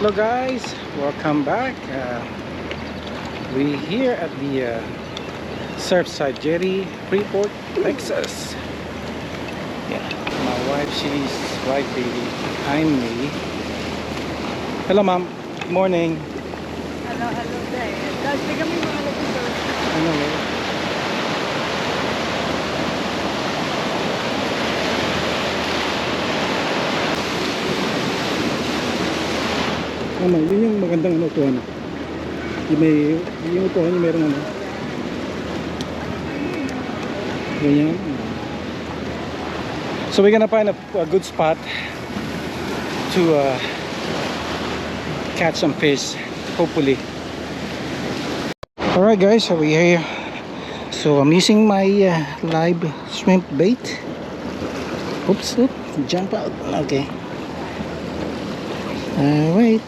Hello guys, welcome back. We here at the Surfside Jetty, Freeport, Texas. Yeah, my wife, she's right behind me. Hello ma'am, morning. Hello there. Dati kami mga nag-isor. Ano? Yun yung magandang upuan. Yung upuan yung meron ganyan. So we're gonna find a good spot to catch some fish, hopefully. Alright guys, so we're here. So I'm using my live shrimp bait. Oops, jump out. Okay. Alright.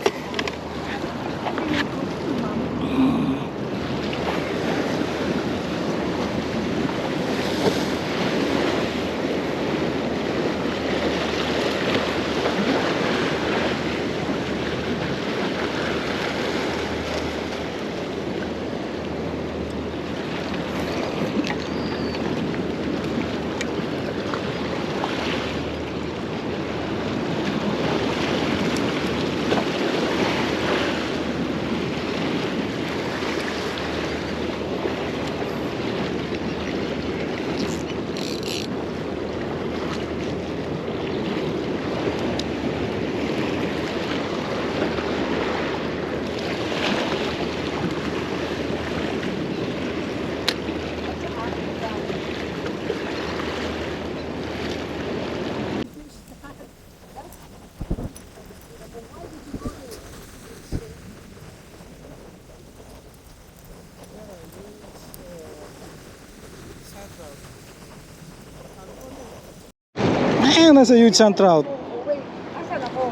Ayan, nasa huge sand trout. Wait, asan ako?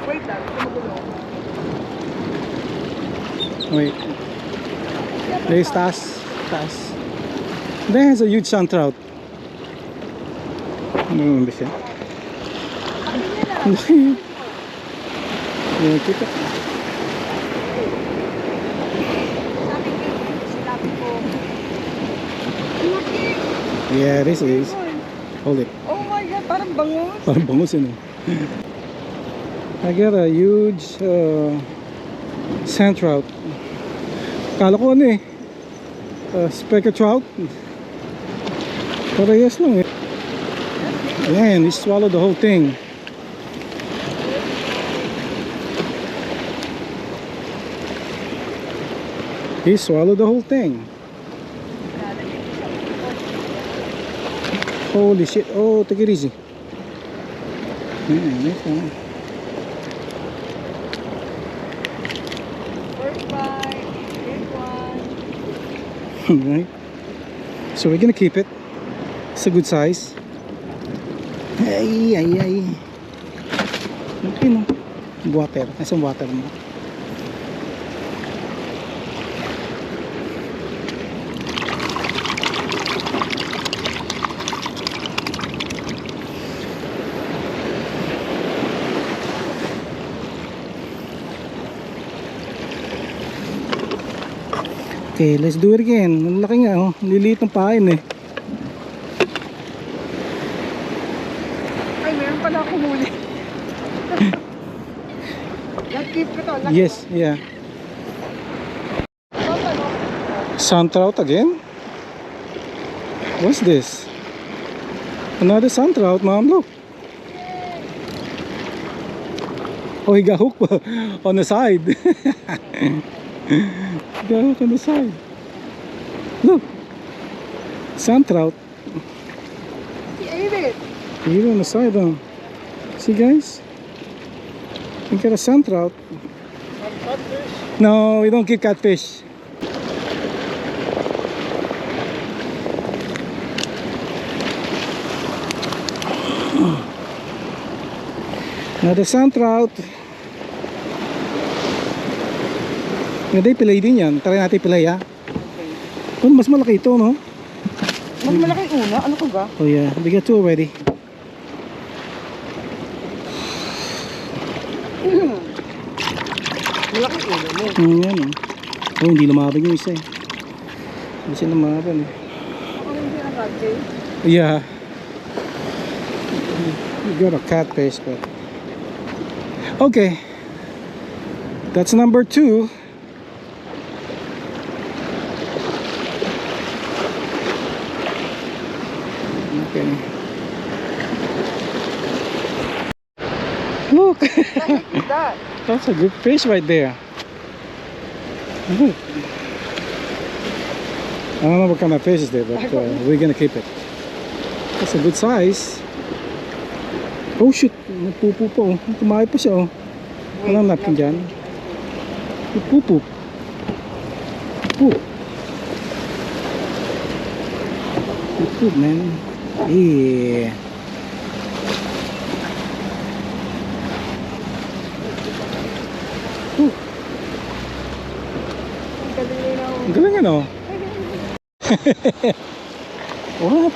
Wait lang, tumugulo. Wait. There's taas. There's a huge sand trout. Ano ba siya? Laki. Yan, kita. Yeah, this is. Hold it. Oh my God, parang bangus. Parang bangus yun eh. I got a huge sand trout. Kala ko ano eh, speckled trout. Parehas lang eh. Ayan, he swallowed the whole thing. He swallowed the whole thing. Holy shit. Oh, take it easy. Yeah, nice one. First bite, big one. Right. So we're gonna keep it. It's a good size. Ay. Okay no. Water. Nasaan water mo? Okay, let's do it again. Ang laki nga oh. Liliit ng pain eh. Ay, meron pala akong huli. Nag-keep ko to. Yes, yeah. Sand trout again? What's this? Another sand trout, mom. Look. Oh, he got hooked on the side. Got hooked on the side. Look. Sand trout. He ate it. Here on the side, see guys? We got a sand trout. Catfish? No, we don't keep catfish. Another sand trout. Hindi, pilay din yan. Try natin pilay ha. Okay. Oh, mas malaki ito no? Mas malaki una? Ano ko ba? Oh yeah, we got two already. Malaki ulo mo. Yan oh. Oh, hindi lumaban yung isa eh. Hindi siya lumaban eh. Ako hindi na bagay. Yeah. You got a catfish, but okay. That's number 2. Okay. Look, That. that's a good fish right there. Look. I don't know what kind of fish is there, but we're gonna keep it. That's a good size. Oh shit, nagpupo pa oh. Kumain pa siya oh. Walang napkin dyan. Nagpupo. Poop. Poop, man. Yeah. Poop. Ang galing ano? What?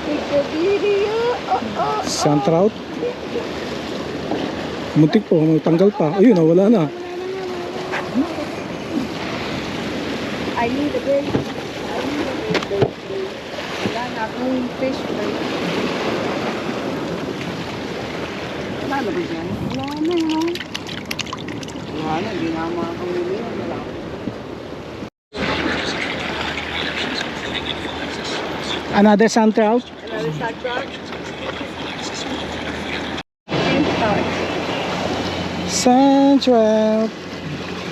Take a video. Sand trout? Muntik po, tanggal pa. Ayun, wala na. I need a bait. I need a bait. Wala na akong fish bait. Wala na ba dyan? Wala na yun. Wala na, hindi na makakawili yan. Wala. Another sand trout? Another sand trout? Sand trout.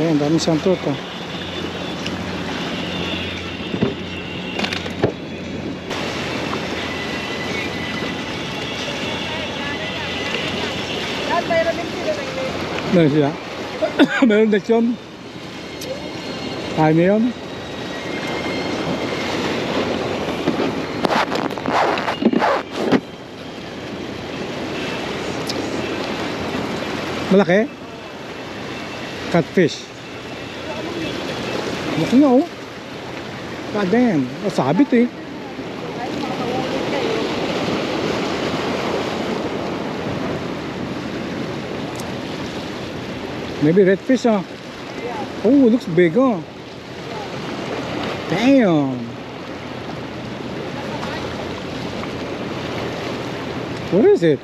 Ayan, daming sand trout ah. Mayroon din sila ng net. Meron siya. Meron na yun. Kaya mo yun? Malaki? Catfish. Laki nga oh. God damn. Sabit eh. Ay, makakawulit kayo. Maybe redfish ah. Oh, looks big oh. Damn. What is it?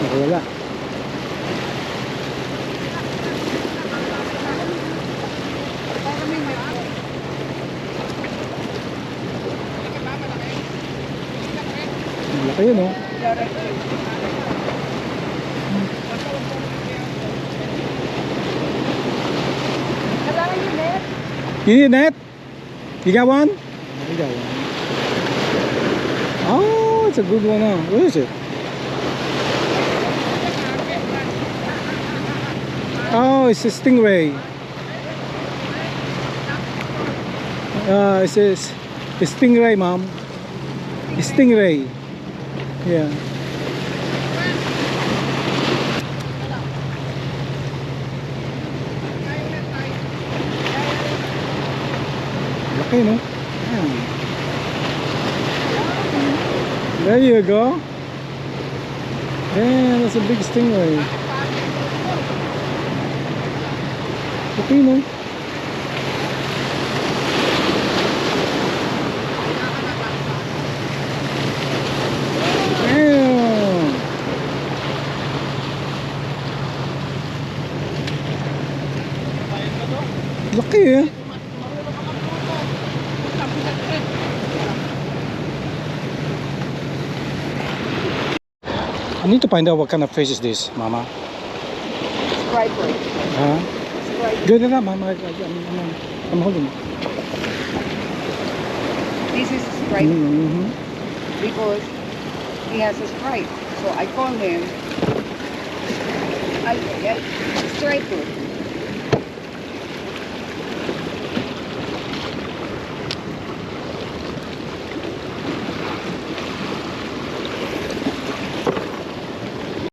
Wala. Laki yun oh. Kailangan yung net. You need net? You got one? I got one. Oh, it's a good one oh. What is it? Oh, it's a stingray. It says it's stingray, mom. It's stingray. Yeah. Laki, no? Yeah. There you go. Damn, that's a big stingray. Okay, no? Damn! Laki eh. I need to find out what kind of fish is this, Mama. Striper. Huh? Striper. Good enough, Mama. I'm holding. This is striper Mm-hmm. because he has a stripe. So I call him striper.